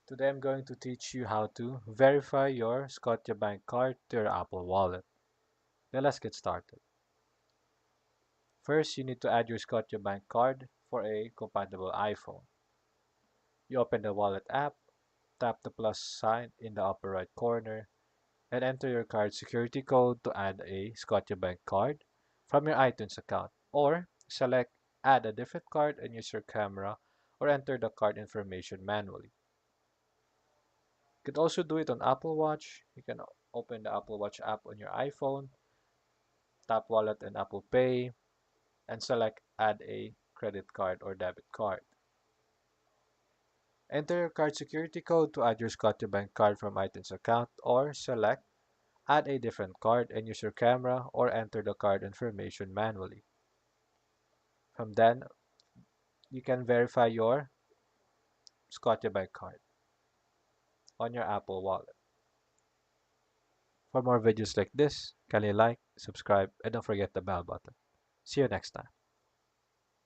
Today I'm going to teach you how to verify your Scotiabank card to your Apple Wallet. Now let's get started. First, you need to add your Scotiabank card for a compatible iPhone. You open the Wallet app, tap the plus sign in the upper right corner, and enter your card security code to add a Scotiabank card from your iTunes account, or select Add a different card and use your camera or enter the card information manually. You could also do it on Apple Watch. You can open the Apple Watch app on your iPhone, tap Wallet and Apple Pay, and select Add a credit card or debit card. Enter your card security code to add your Scotiabank card from iTunes account, or select Add a different card and use your camera or enter the card information manually. From then, you can verify your Scotiabank card on your Apple Wallet. For more videos like this, kindly like, subscribe, and don't forget the bell button. See you next time.